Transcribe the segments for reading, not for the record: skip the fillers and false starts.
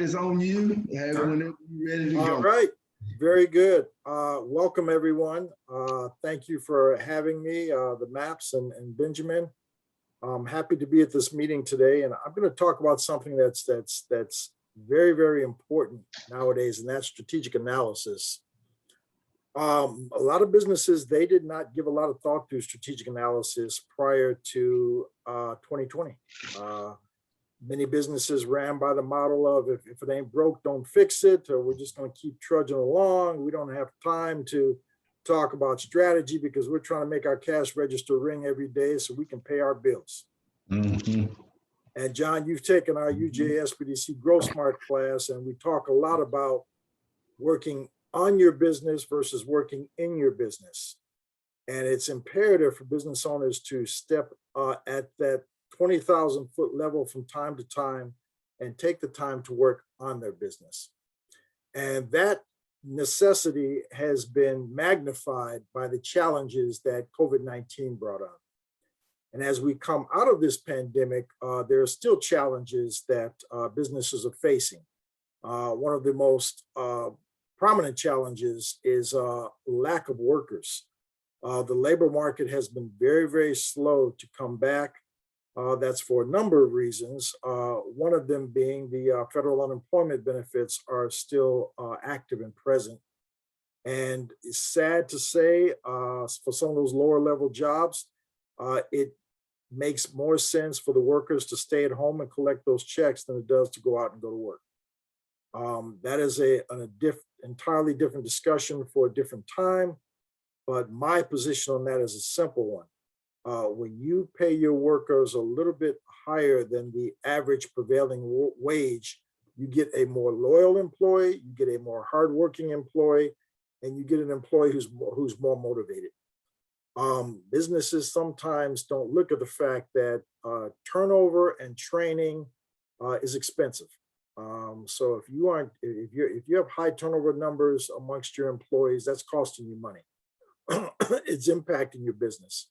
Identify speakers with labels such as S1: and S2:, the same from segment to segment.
S1: It's on you. Have it whenever you're ready to go.
S2: All right. Very good. Welcome, everyone. Thank you for having me, the MAPS and Benjamin. I'm happy to be at this meeting today, and I'm going to talk about something that's very, very important nowadays, and that's strategic analysis. A lot of businesses, they did not give a lot of thought to strategic analysis prior to 2020. Many businesses ran by the model of if it ain't broke, don't fix it, or we're just going to keep trudging along. We don't have time to talk about strategy because we're trying to make our cash register ring every day so we can pay our bills.
S1: Mm-hmm.
S2: And John, you've taken our UJ SPDC Growth Smart class, and we talk a lot about working on your business versus working in your business. And it's imperative for business owners to step at that 20,000 foot level from time to time and take the time to work on their business. And that necessity has been magnified by the challenges that COVID-19 brought on. And as we come out of this pandemic, there are still challenges that businesses are facing. One of the most prominent challenges is lack of workers. The labor market has been very, very slow to come back. That's for a number of reasons. One of them being the federal unemployment benefits are still active and present. And it's sad to say for some of those lower level jobs, it makes more sense for the workers to stay at home and collect those checks than it does to go out and go to work. That is an entirely different discussion for a different time. But my position on that is a simple one. When you pay your workers a little bit higher than the average prevailing wage, you get a more loyal employee, you get a more hardworking employee, and you get an employee who's more motivated. Businesses sometimes don't look at the fact that turnover and training is expensive. So if you have high turnover numbers amongst your employees, that's costing you money. It's impacting your business.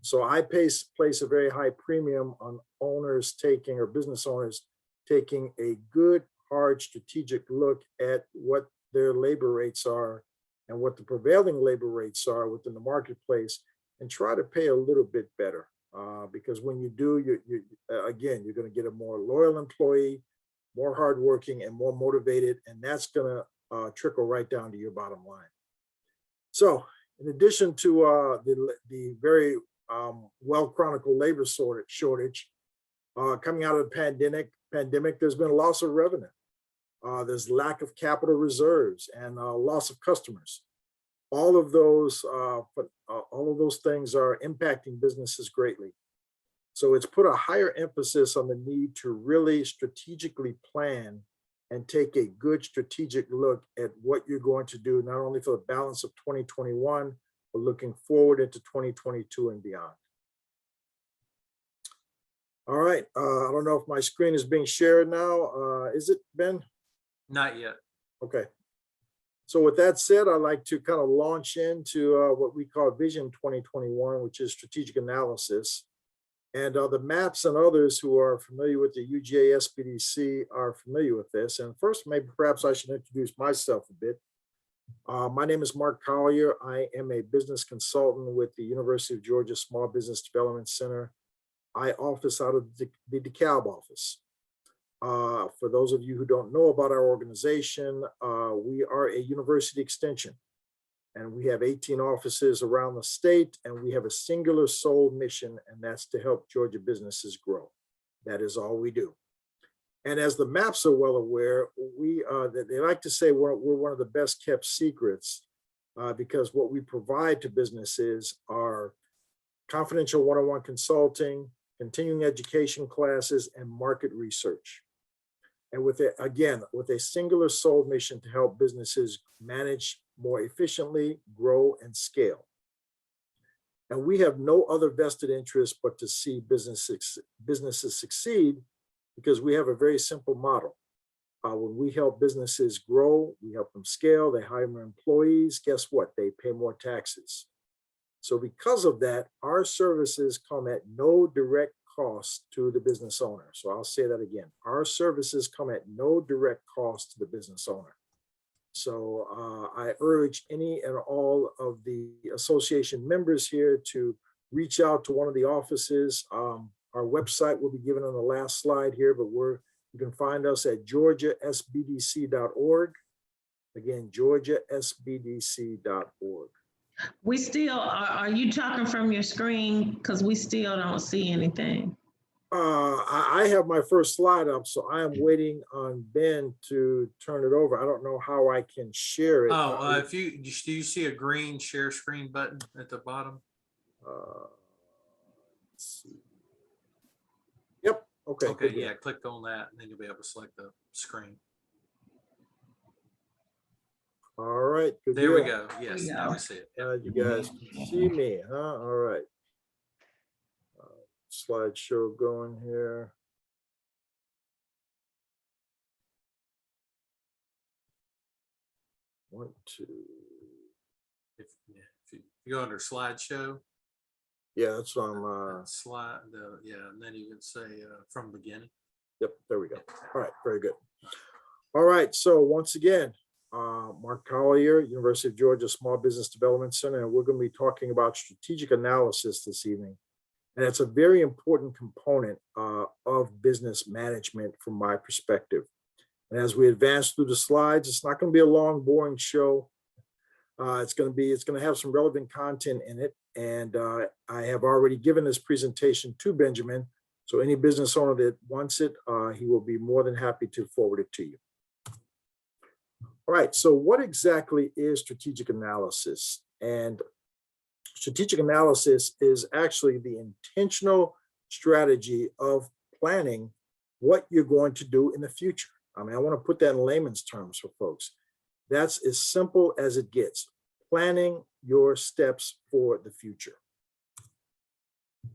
S2: So I place a very high premium on owners taking, or business owners taking, a good, hard, strategic look at what their labor rates are and what the prevailing labor rates are within the marketplace, and try to pay a little bit better. Because when you do, you're going to get a more loyal employee, more hardworking, and more motivated, and that's going to trickle right down to your bottom line. So in addition to the very well-chronicled labor shortage, coming out of the pandemic, there's been a loss of revenue. There's lack of capital reserves and loss of customers. All of those things are impacting businesses greatly. So it's put a higher emphasis on the need to really strategically plan and take a good strategic look at what you're going to do, not only for the balance of 2021, but looking forward into 2022 and beyond. All right, I don't know if my screen is being shared now. Is it, Ben?
S3: Not yet.
S2: Okay. So with that said, I'd like to kind of launch into what we call Vision 2021, which is strategic analysis. And the MAPS and others who are familiar with the UGA SPDC are familiar with this. And first, maybe perhaps I should introduce myself a bit. My name is Mark Collier. I am a business consultant with the University of Georgia Small Business Development Center. I office out of the DeKalb office. For those of you who don't know about our organization, we are a university extension, and we have 18 offices around the state, and we have a singular sole mission, and that's to help Georgia businesses grow. That is all we do. And as the MAPS are well aware, they like to say we're one of the best kept secrets because what we provide to businesses are confidential one-on-one consulting, continuing education classes, and market research. And with a singular sole mission to help businesses manage more efficiently, grow, and scale. And we have no other vested interest but to see businesses succeed, because we have a very simple model. When we help businesses grow, we help them scale, they hire more employees, guess what? They pay more taxes. So because of that, our services come at no direct cost to the business owner. So I'll say that again. Our services come at no direct cost to the business owner. So I urge any and all of the association members here to reach out to one of the offices. Our website will be given on the last slide here, but you can find us at georgiasbdc.org. Again, georgiasbdc.org.
S3: We still, are you talking from your screen? Because we still don't see anything.
S2: I have my first slide up, so I am waiting on Ben to turn it over. I don't know how I can share it.
S4: Oh, do you see a green share screen button at the bottom?
S2: Let's see. Yep. Okay.
S4: Okay. Yeah. Click on that, and then you'll be able to select the screen.
S2: All right. Good
S4: There
S2: deal.
S4: we go. Yes. Now we see it. Yep.
S2: You guys can see me, huh? All right. Slideshow going here. One, two.
S4: If you go under slideshow.
S2: Yeah, that's on
S4: slide. And then you can say from beginning.
S2: Yep, there we go. All right, very good. All right, so once again, Mark Collier, University of Georgia Small Business Development Center, and we're going to be talking about strategic analysis this evening. And it's a very important component of business management from my perspective. And as we advance through the slides, it's not going to be a long, boring show. It's going to have some relevant content in it. And I have already given this presentation to Benjamin. So any business owner that wants it, he will be more than happy to forward it to you. All right, so what exactly is strategic analysis? And strategic analysis is actually the intentional strategy of planning what you're going to do in the future. I mean, I want to put that in layman's terms for folks. That's as simple as it gets. Planning your steps for the future.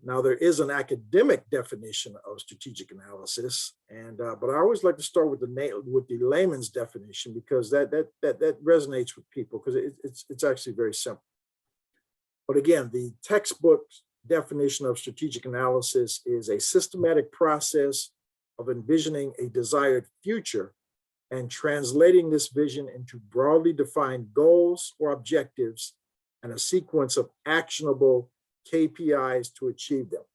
S2: Now, there is an academic definition of strategic analysis, and but I always like to start with the layman's definition because that resonates with people because it's actually very simple. But again, the textbook definition of strategic analysis is a systematic process of envisioning a desired future and translating this vision into broadly defined goals or objectives and a sequence of actionable KPIs to achieve them.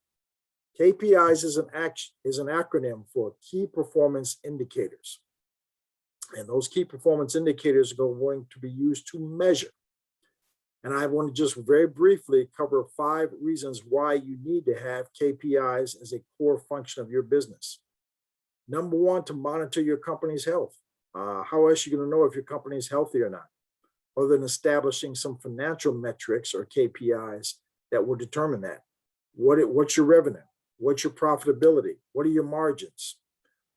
S2: KPIs is an acronym for key performance indicators. And those key performance indicators are going to be used to measure. And I want to just very briefly cover 5 reasons why you need to have KPIs as a core function of your business. Number 1, to monitor your company's health. How else are you going to know if your company is healthy or not? Other than establishing some financial metrics or KPIs that will determine that. What's your revenue? What's your profitability? What are your margins?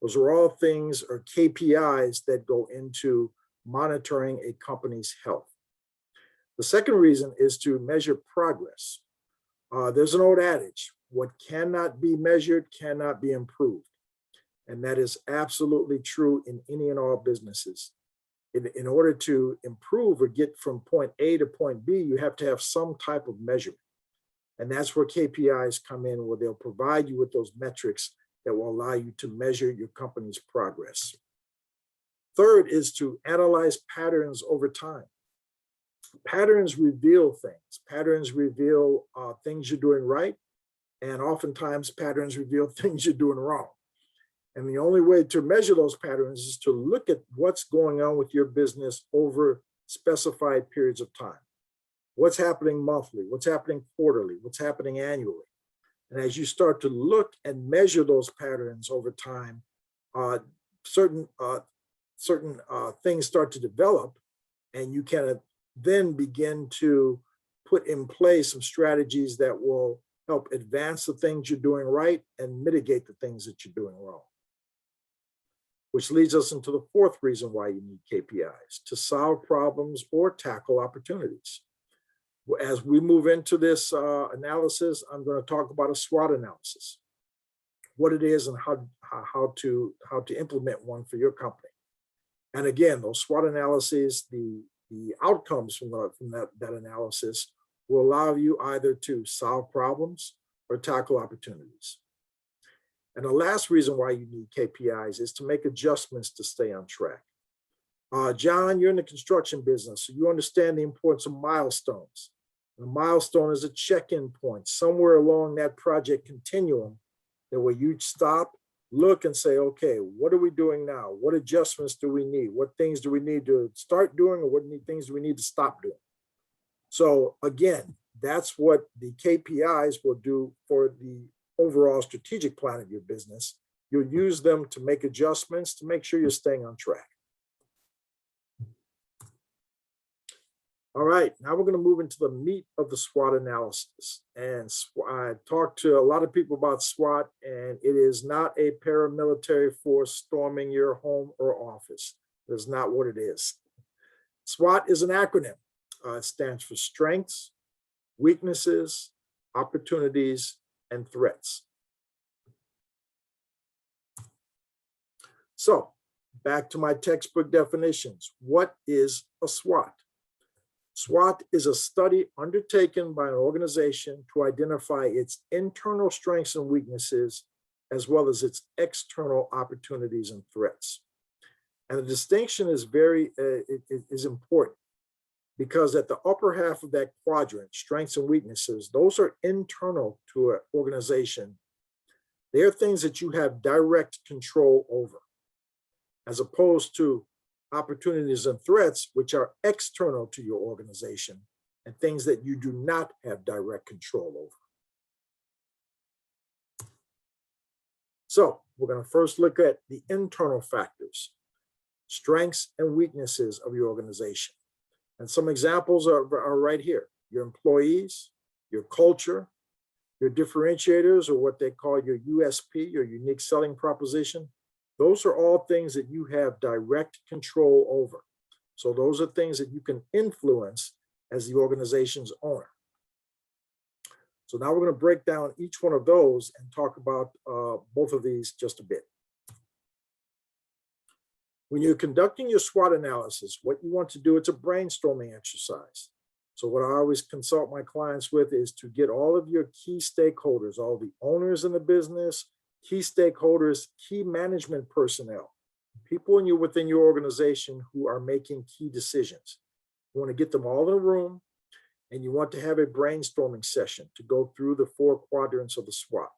S2: Those are all things or KPIs that go into monitoring a company's health. The second reason is to measure progress. There's an old adage, what cannot be measured cannot be improved. And that is absolutely true in any and all businesses. In order to improve or get from point A to point B, you have to have some type of measurement. And that's where KPIs come in, where they'll provide you with those metrics that will allow you to measure your company's progress. Third is to analyze patterns over time. Patterns reveal things. Patterns reveal things you're doing right. And oftentimes patterns reveal things you're doing wrong. And the only way to measure those patterns is to look at what's going on with your business over specified periods of time. What's happening monthly? What's happening quarterly? What's happening annually? And as you start to look and measure those patterns over time, certain things start to develop, and you can then begin to put in place some strategies that will help advance the things you're doing right and mitigate the things that you're doing wrong. Which leads us into the 4th reason why you need KPIs, to solve problems or tackle opportunities. As we move into this analysis, I'm going to talk about a SWOT analysis, what it is and how to implement one for your company. And again, those SWOT analyses, the outcomes from that analysis will allow you either to solve problems or tackle opportunities. And the last reason why you need KPIs is to make adjustments to stay on track. John, you're in the construction business, so you understand the importance of milestones. A milestone is a check-in point somewhere along that project continuum that where you stop, look and say, okay, what are we doing now? What adjustments do we need? What things do we need to start doing, or what things do we need to stop doing? So again, that's what the KPIs will do for the overall strategic plan of your business. You'll use them to make adjustments to make sure you're staying on track. All right, now we're going to move into the meat of the SWOT analysis. And I talked to a lot of people about SWOT, and it is not a paramilitary force storming your home or office. That's not what it is. SWOT is an acronym. It stands for strengths, weaknesses, opportunities, and threats. So back to my textbook definitions. What is a SWOT? SWOT is a study undertaken by an organization to identify its internal strengths and weaknesses, as well as its external opportunities and threats. And the distinction is is important, because at the upper half of that quadrant, strengths and weaknesses, those are internal to an organization. They are things that you have direct control over, as opposed to opportunities and threats, which are external to your organization and things that you do not have direct control over. So we're going to first look at the internal factors, strengths and weaknesses of your organization. And some examples are right here. Your employees, your culture, your differentiators, or what they call your USP, your unique selling proposition. Those are all things that you have direct control over. So those are things that you can influence as the organization's owner. So now we're going to break down each one of those and talk about both of these just a bit. When you're conducting your SWOT analysis, what you want to do, it's a brainstorming exercise. So what I always consult my clients with is to get all of your key stakeholders, all the owners in the business, key stakeholders, key management personnel, people within your organization who are making key decisions. You want to get them all in a room, and you want to have a brainstorming session to go through the 4 quadrants of the SWOT.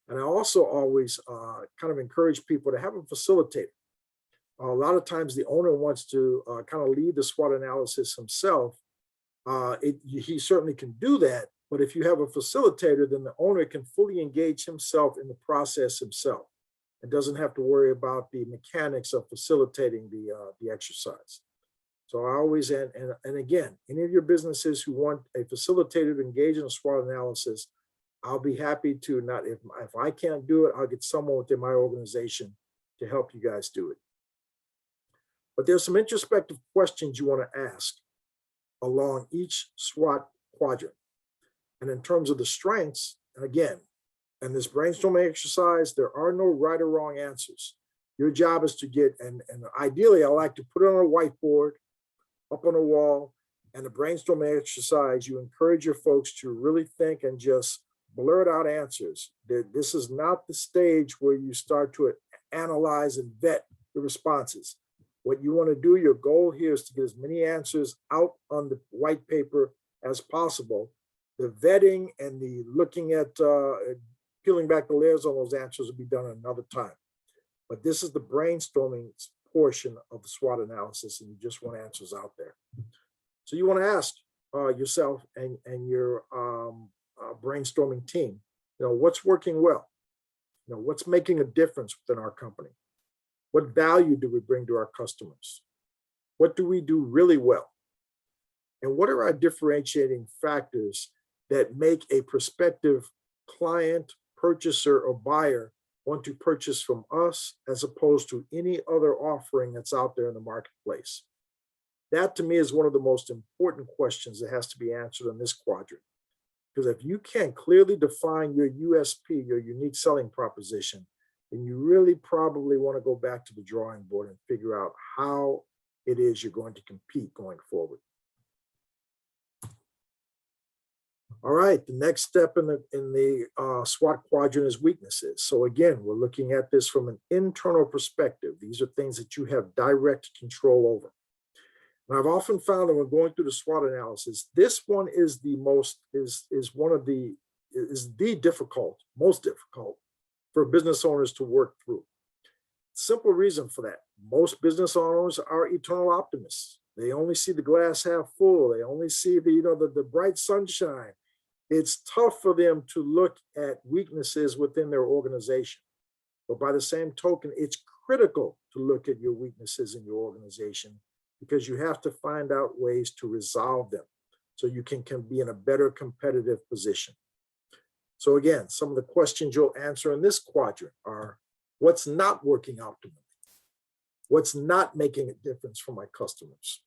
S2: And I also always kind of encourage people to have a facilitator. A lot of times the owner wants to kind of lead the SWOT analysis himself. He certainly can do that. But if you have a facilitator, then the owner can fully engage himself in the process himself. It doesn't have to worry about the mechanics of facilitating the exercise. So I always, and again, any of your businesses who want a facilitator to engage in a SWOT analysis, I'll be happy to, if I can't do it, I'll get someone within my organization to help you guys do it. But there's some introspective questions you want to ask along each SWOT quadrant. And in terms of the strengths, and again, in this brainstorming exercise, there are no right or wrong answers. Your job is to get, and ideally, I like to put it on a whiteboard, up on a wall, and the brainstorming exercise, you encourage your folks to really think and just blurt out answers. This is not the stage where you start to analyze and vet the responses. What you want to do, your goal here is to get as many answers out on the white paper as possible. The vetting and the looking at peeling back the layers on those answers will be done another time. But this is the brainstorming portion of the SWOT analysis, and you just want answers out there. So you want to ask yourself and your brainstorming team, what's working well? What's making a difference within our company? What value do we bring to our customers? What do we do really well? And what are our differentiating factors that make a prospective client, purchaser, or buyer want to purchase from us as opposed to any other offering that's out there in the marketplace? That to me is one of the most important questions that has to be answered in this quadrant. Because if you can't clearly define your USP, your unique selling proposition, then you really probably want to go back to the drawing board and figure out how it is you're going to compete going forward. All right, the next step in the SWOT quadrant is weaknesses. So again, we're looking at this from an internal perspective. These are things that you have direct control over. And I've often found that when going through the SWOT analysis, this one is the most most difficult for business owners to work through. Simple reason for that. Most business owners are eternal optimists. They only see the glass half full. They only see the bright sunshine. It's tough for them to look at weaknesses within their organization. But by the same token, it's critical to look at your weaknesses in your organization because you have to find out ways to resolve them so you can be in a better competitive position. So again, some of the questions you'll answer in this quadrant are, what's not working optimally? What's not making a difference for my customers?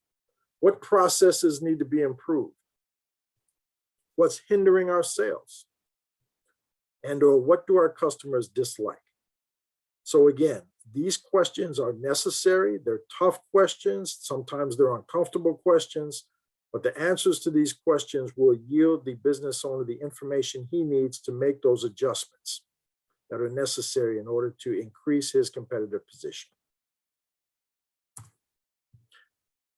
S2: What processes need to be improved? What's hindering our sales? And/or what do our customers dislike? So again, these questions are necessary. They're tough questions. Sometimes they're uncomfortable questions, but the answers to these questions will yield the business owner the information he needs to make those adjustments that are necessary in order to increase his competitive position.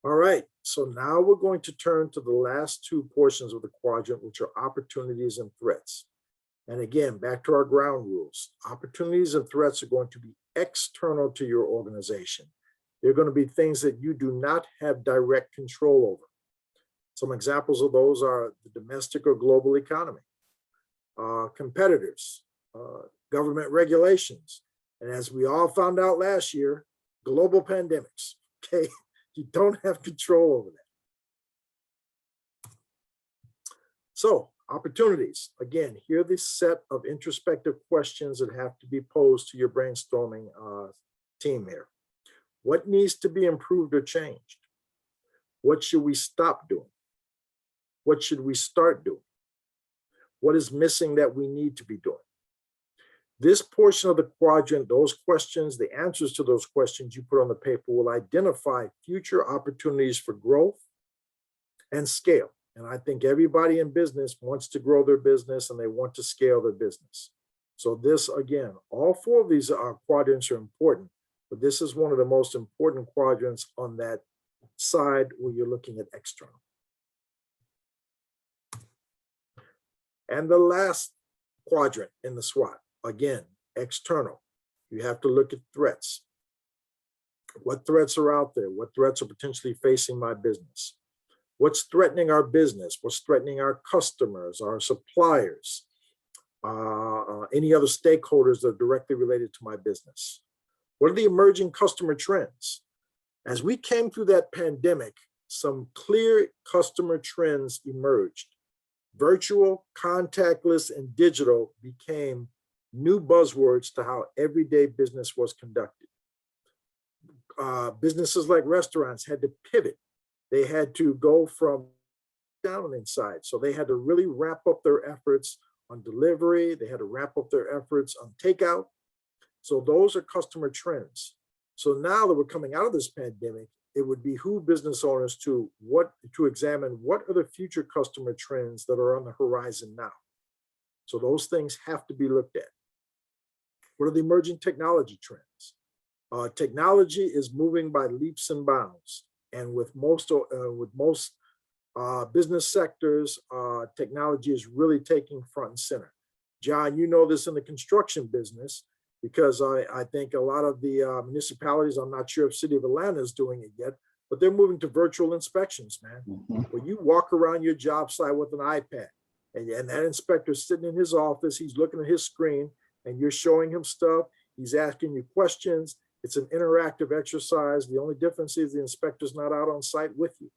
S2: All right, so now we're going to turn to the last two portions of the quadrant, which are opportunities and threats. And again, back to our ground rules. Opportunities and threats are going to be external to your organization. They're going to be things that you do not have direct control over. Some examples of those are the domestic or global economy, competitors, government regulations, and as we all found out last year, global pandemics, okay? You don't have control over that. So opportunities, again, here are the set of introspective questions that have to be posed to your brainstorming team here. What needs to be improved or changed? What should we stop doing? What should we start doing? What is missing that we need to be doing? This portion of the quadrant, those questions, the answers to those questions you put on the paper will identify future opportunities for growth and scale. And I think everybody in business wants to grow their business and they want to scale their business. So this, again, all four of these quadrants are important, but this is one of the most important quadrants on that side where you're looking at external. And the last quadrant in the SWOT, again, external. You have to look at threats. What threats are out there? What threats are potentially facing my business? What's threatening our business? What's threatening our customers, our suppliers, any other stakeholders that are directly related to my business? What are the emerging customer trends? As we came through that pandemic, some clear customer trends emerged. Virtual, contactless, and digital became new buzzwords to how everyday business was conducted. Businesses like restaurants had to pivot. They had to go from down and inside. So they had to really ramp up their efforts on delivery. They had to ramp up their efforts on takeout. So those are customer trends. So now that we're coming out of this pandemic, it would behoove business owners to examine what are the future customer trends that are on the horizon now. So those things have to be looked at. What are the emerging technology trends? Technology is moving by leaps and bounds. And with most business sectors, technology is really taking front and center. John, you know this in the construction business, because I think a lot of the municipalities, I'm not sure if City of Atlanta is doing it yet, but they're moving to virtual inspections, man. Where you walk around your job site with an iPad and that inspector's sitting in his office, he's looking at his screen and you're showing him stuff, he's asking you questions. It's an interactive exercise. The only difference is the inspector's not out on site with you.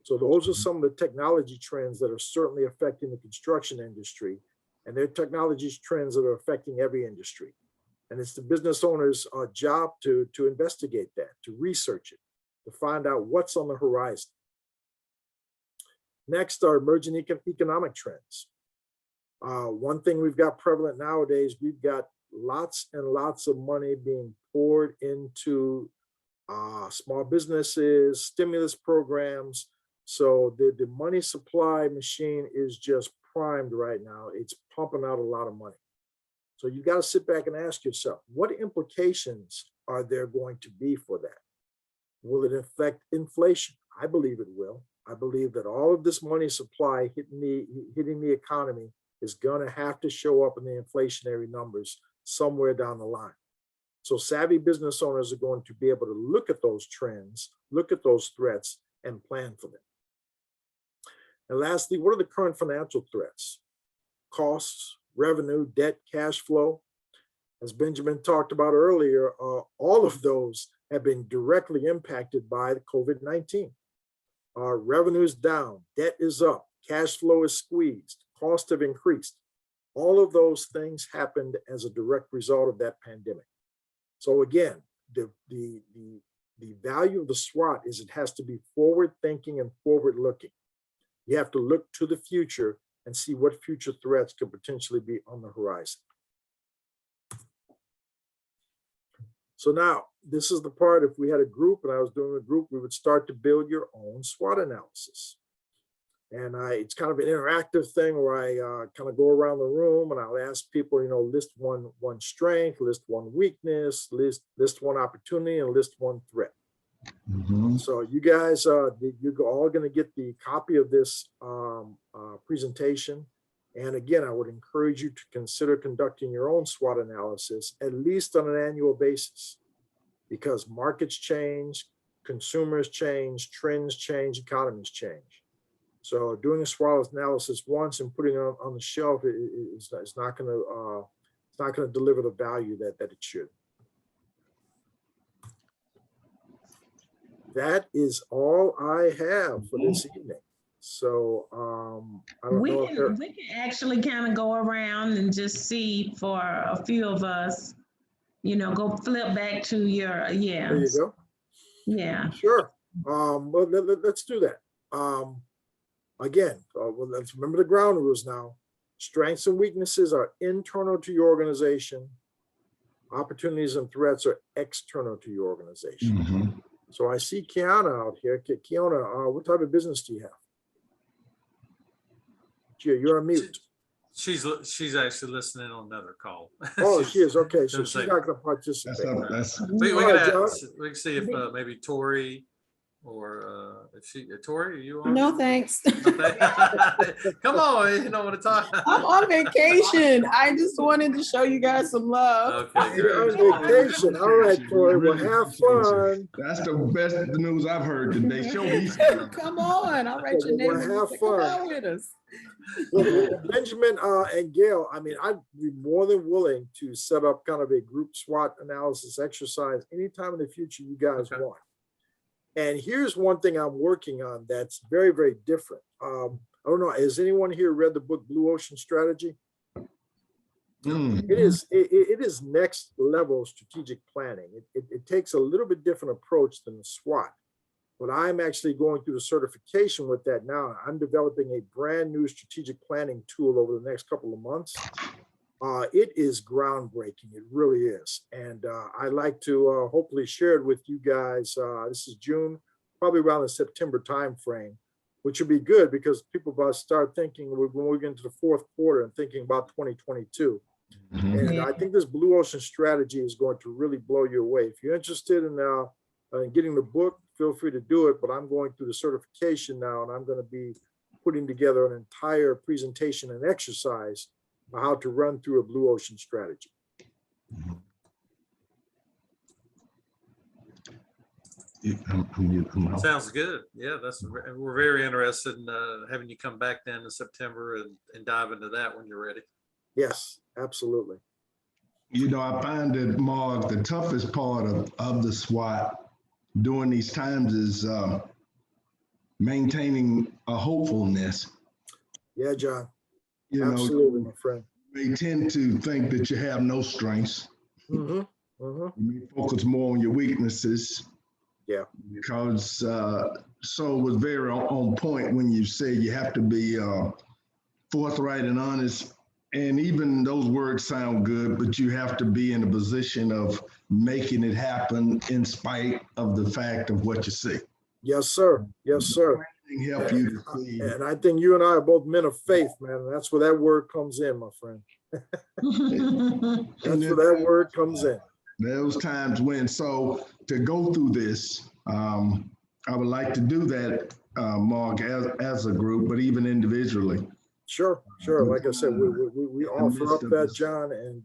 S2: So those are some of the technology trends that are certainly affecting the construction industry, and they're technology trends that are affecting every industry. And it's the business owner's job to investigate that, to research it, to find out what's on the horizon. Next are emerging economic trends. One thing we've got prevalent nowadays, we've got lots and lots of money being poured into small businesses, stimulus programs. So the money supply machine is just primed right now. It's pumping out a lot of money. So you got to sit back and ask yourself, what implications are there going to be for that? Will it affect inflation? I believe it will. I believe that all of this money supply hitting the economy is going to have to show up in the inflationary numbers somewhere down the line. So savvy business owners are going to be able to look at those trends, look at those threats, and plan for them. And lastly, what are the current financial threats? Costs, revenue, debt, cash flow. As Benjamin talked about earlier, all of those have been directly impacted by the COVID-19. Revenue is down, debt is up, cash flow is squeezed, costs have increased. All of those things happened as a direct result of that pandemic. So again, the value of the SWOT is it has to be forward thinking and forward looking. You have to look to the future and see what future threats could potentially be on the horizon. So now this is the part, if we had a group and I was doing a group, we would start to build your own SWOT analysis. And it's kind of an interactive thing where I kind of go around the room and I'll ask people, list one strength, list one weakness, list one opportunity, and list one threat.
S1: Mm-hmm.
S2: So you guys, you're all going to get the copy of this presentation. And again, I would encourage you to consider conducting your own SWOT analysis, at least on an annual basis, because markets change, consumers change, trends change, economies change. So doing a SWOT analysis once and putting it on the shelf is not going to deliver the value that it should. That is all I have for this evening. So I don't know if
S3: we can actually kind of go around and just see for a few of us, go flip back to your, yeah.
S2: There you go.
S3: Yeah.
S2: Sure. Well, let's do that. Again, let's remember the ground rules now. Strengths and weaknesses are internal to your organization. Opportunities and threats are external to your organization.
S1: Mm-hmm.
S2: So I see Kiana out here. Kiana, what type of business do you have? You're on mute.
S4: She's actually listening on another call.
S2: Oh, she is. Okay, so she's not going to participate.
S4: We
S2: Right,
S4: can see if maybe Tori or Tori, are you on?
S5: No, thanks.
S4: Okay. Come on, you don't want to talk.
S5: I'm on vacation. I just wanted to show you guys some love.
S4: Okay,
S2: You're
S4: great.
S2: on vacation. All right, Tori. Well, have fun.
S1: That's the best news I've heard today. Show me.
S5: Come on. I'll write your
S2: Well,
S5: name.
S2: have
S5: Come
S2: fun.
S5: on with us.
S2: Well, Benjamin and Gail, I mean, I'd be more than willing to set up kind of a group SWOT analysis exercise anytime in the future you guys want. And here's one thing I'm working on that's very, very different. I don't know, has anyone here read the book Blue Ocean Strategy?
S1: Mm.
S2: It is next level strategic planning. It takes a little bit different approach than the SWOT. But I'm actually going through the certification with that now. I'm developing a brand new strategic planning tool over the next couple of months. It is groundbreaking. It really is. And I'd like to hopefully share it with you guys. This is June, probably around the September timeframe, which would be good because people about start thinking when we get into the fourth quarter and thinking about 2022. Mm-hmm. And I think this Blue Ocean strategy is going to really blow you away. If you're interested in getting the book, feel free to do it, but I'm going through the certification now and I'm going to be putting together an entire presentation and exercise on how to run through a Blue Ocean strategy.
S4: Sounds good. Yeah, we're very interested in having you come back then in September and dive into that when you're ready.
S2: Yes, absolutely.
S1: I find that, Mark, the toughest part of the SWOT during these times is maintaining a hopefulness.
S2: Yeah, John. Absolutely, my friend.
S1: You tend to think that you have no strengths. Mm-hmm. Mm-hmm. You focus more on your weaknesses.
S2: Yeah.
S1: Because so it was very on point when you say you have to be forthright and honest. And even those words sound good, but you have to be in a position of making it happen in spite of the fact of what you see.
S2: Yes, sir. Yes, sir.
S1: Help you to see.
S2: And I think you and I are both men of faith, man. And that's where that word comes in, my friend. That's where that word comes in.
S1: Those times when, so to go through this, I would like to do that, Mark, as a group, but even individually.
S2: Sure. Like I said, we offer up that, John, and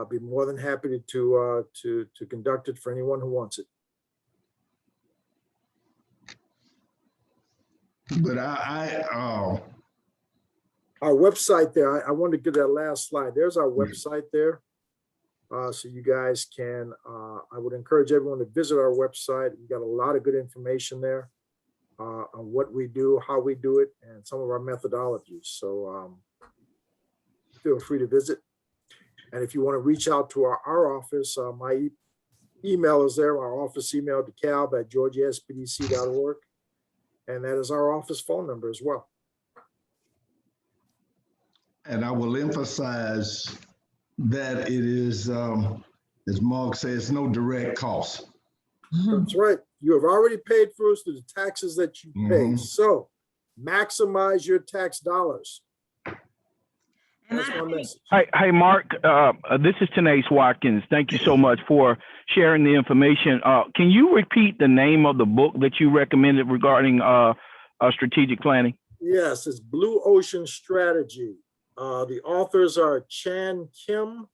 S2: be more than happy to conduct it for anyone who wants it.
S1: But
S2: our website there, I wanted to get that last slide. There's our website there. So you guys can, I would encourage everyone to visit our website. We've got a lot of good information there on what we do, how we do it, and some of our methodologies. So feel free to visit. And if you want to reach out to our office, my email is there, our office email, DeKalb@georgiaspdc.org. And that is our office phone number as well.
S1: And I will emphasize that it is, as Mark says, no direct cost.
S2: That's right. You have already paid for us through the taxes that you pay. So maximize your tax dollars. That's my message.
S6: Hey, Mark, this is Tanace Watkins. Thank you so much for sharing the information. Can you repeat the name of the book that you recommended regarding strategic planning?
S2: Yes, it's Blue Ocean Strategy. The authors are Chan Kim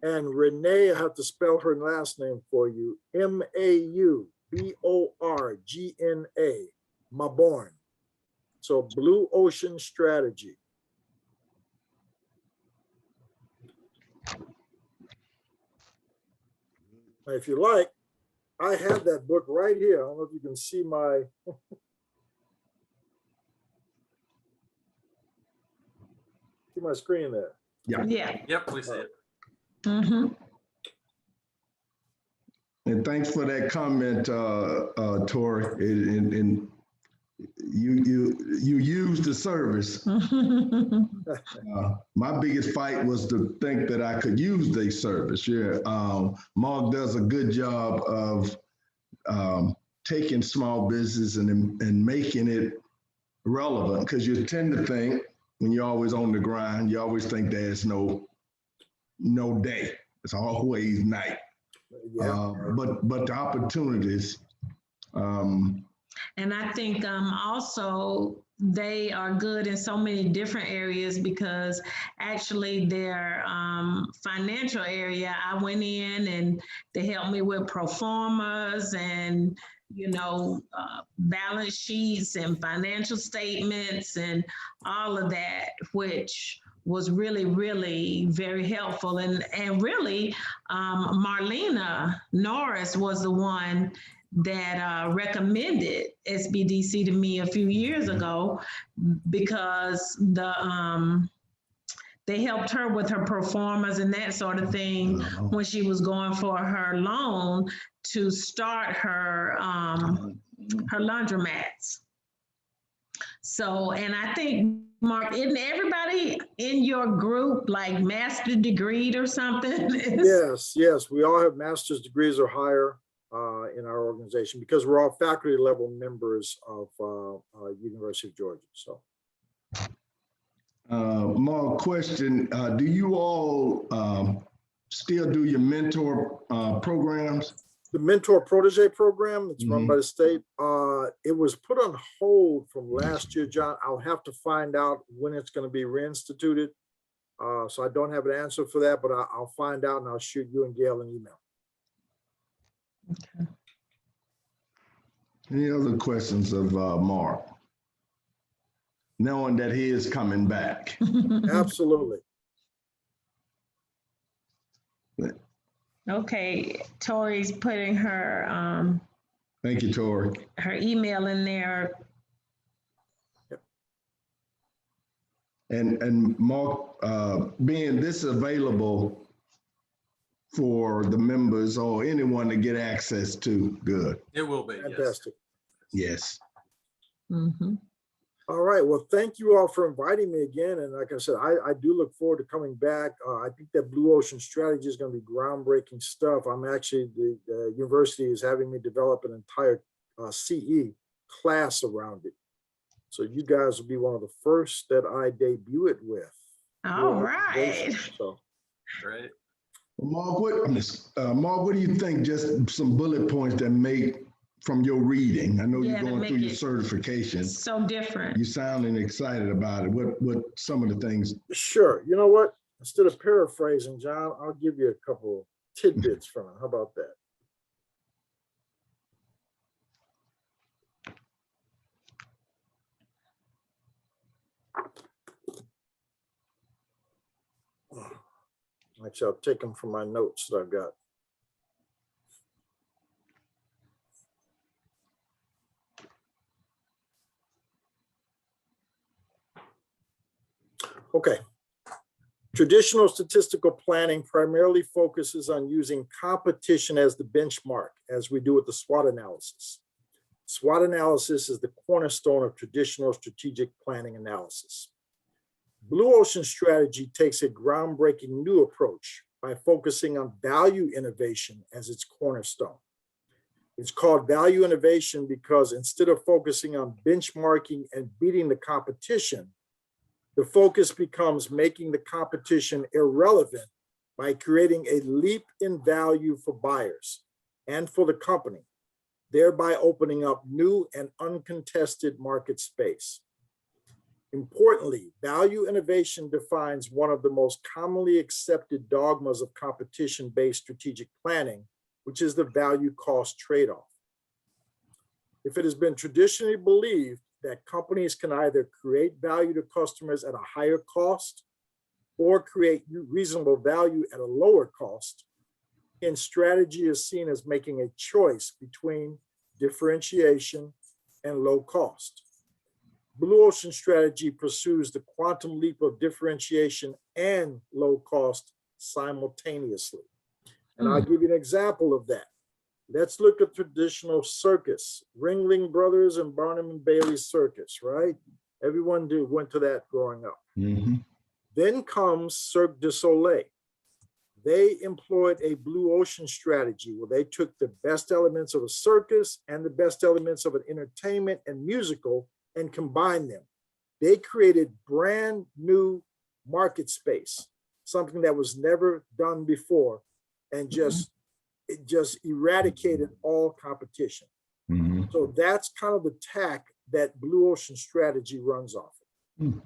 S2: and Renee. I have to spell her last name for you. Mauborgna, Maborn. So Blue Ocean Strategy. If you like, I have that book right here. I don't know if you can see my see my screen there.
S3: Yeah.
S4: Yep, we see it.
S1: And thanks for that comment, Tori. And you used the service. My biggest fight was to think that I could use the service. Yeah, Mark does a good job of taking small business and making it relevant, because you tend to think when you're always on the grind, you always think there's no day. It's always night.
S2: Yeah.
S1: But the opportunities.
S3: And I think also they are good in so many different areas, because actually their financial area, I went in and they helped me with pro formas and, balance sheets and financial statements and all of that, which was really, really very helpful. And really, Marlena Norris was the one that recommended SBDC to me a few years ago, because they helped her with her performance and that sort of thing when she was going for her loan to start her laundromats. So, and I think, Mark, isn't everybody in your group like master degreed or something?
S2: Yes, we all have master's degrees or higher in our organization, because we're all faculty level members of University of Georgia. So,
S1: Mark, question, do you all still do your mentor programs?
S2: The mentor protege program that's run by the state, it was put on hold from last year, John. I'll have to find out when it's going to be reinstituted. So I don't have an answer for that, but I'll find out and I'll shoot you and Gail an email.
S3: Okay.
S1: Any other questions of Mark? Knowing that he is coming back.
S2: Absolutely.
S3: Okay, Tori's putting her
S1: Thank you, Tori.
S3: her email in there.
S1: And Mark, being this available for the members or anyone to get access to, good.
S4: It will be.
S2: Fantastic.
S1: Yes.
S3: Mm-hmm.
S2: All right. Well, thank you all for inviting me again. And like I said, I do look forward to coming back. I think that Blue Ocean Strategy is going to be groundbreaking stuff. I'm actually, the university is having me develop an entire CE class around it. So you guys will be one of the first that I debut it with.
S3: All
S2: Your
S3: right.
S2: organization. So
S4: Right.
S1: Mark, Mark, what do you think? Just some bullet points that make from your reading. I know
S3: Yeah,
S1: you're
S3: to
S1: going
S3: make
S1: through your
S3: it
S1: certification.
S3: so different.
S1: You sounding excited about it. What some of the things?
S2: sure, you know what? Instead of paraphrasing, John, I'll give you a couple tidbits from it. How about that? Actually, I'll take them from my notes that I've got. Okay. Traditional statistical planning primarily focuses on using competition as the benchmark, as we do with the SWOT analysis. SWOT analysis is the cornerstone of traditional strategic planning analysis. Blue Ocean strategy takes a groundbreaking new approach by focusing on value innovation as its cornerstone. It's called value innovation because instead of focusing on benchmarking and beating the competition, the focus becomes making the competition irrelevant by creating a leap in value for buyers and for the company, thereby opening up new and uncontested market space. Importantly, value innovation defines one of the most commonly accepted dogmas of competition-based strategic planning, which is the value cost trade-off. If it has been traditionally believed that companies can either create value to customers at a higher cost or create reasonable value at a lower cost, and strategy is seen as making a choice between differentiation and low cost. Blue Ocean strategy pursues the quantum leap of differentiation and low cost simultaneously. And I'll give you an example of that. Let's look at traditional circus, Ringling Brothers and Barnum and Bailey Circus, right? Everyone went to that growing up.
S1: Mm-hmm.
S2: Then comes Cirque du Soleil. They employed a Blue Ocean strategy where they took the best elements of a circus and the best elements of an entertainment and musical and combined them. They created brand new market space, something that was never done before, and it just eradicated all competition.
S1: Mm-hmm.
S2: So that's kind of the tack that Blue Ocean strategy runs off of.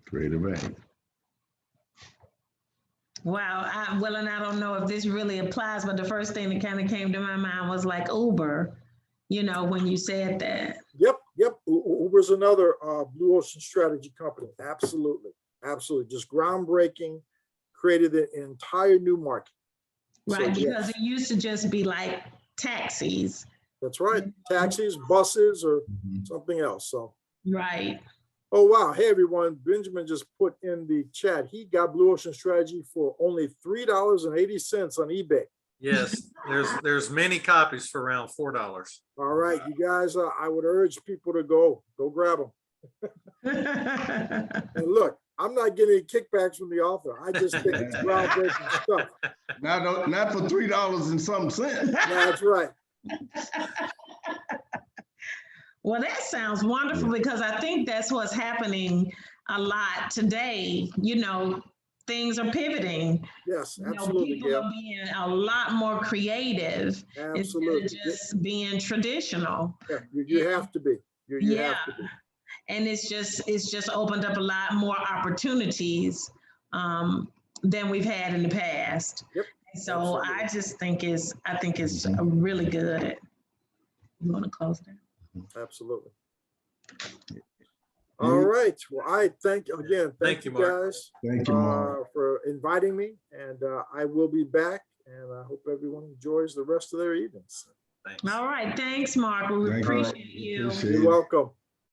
S1: Creative aim.
S3: Wow. Well, and I don't know if this really applies, but the first thing that kind of came to my mind was like Uber, you know, when you said that.
S2: Yep. Uber's another Blue Ocean strategy company. Absolutely. Just groundbreaking, created an entire new market.
S3: Right,
S2: So,
S3: because
S2: yes,
S3: it used to just be like taxis.
S2: that's right. Taxis, buses, or
S1: Mm-hmm.
S2: something else. So,
S3: Right.
S2: oh, wow. Hey, everyone. Benjamin just put in the chat. He got Blue Ocean strategy for only $3.80 on eBay.
S4: Yes, there's many copies for around $4.
S2: All right, you guys, I would urge people to go grab them. And look, I'm not getting any kickbacks from the author. I just think it's groundbreaking stuff.
S1: Not for $3 and some cents.
S2: That's right.
S3: Well, that sounds wonderful because I think that's what's happening a lot today. You know, things are pivoting.
S2: Yes,
S3: You know,
S2: absolutely,
S3: people
S2: Gail.
S3: are being a lot more creative
S2: Absolutely.
S3: instead of just being traditional.
S2: Yeah, you have to be. You have to be.
S3: And it's just opened up a lot more opportunities than we've had in the past.
S2: Yep.
S3: And so
S2: Absolutely.
S3: I just think it's a really good. You want to close there?
S2: Absolutely. All right. Well, I thank you again. Thank you
S4: Mark.
S2: guys
S1: Thank you, Mark.
S2: for inviting me, and I will be back. And I hope everyone enjoys the rest of their evenings.
S4: Thanks.
S3: All right. Thanks, Mark. We
S1: Thank you.
S3: appreciate you.
S1: Appreciate
S2: You're
S1: it.
S2: welcome.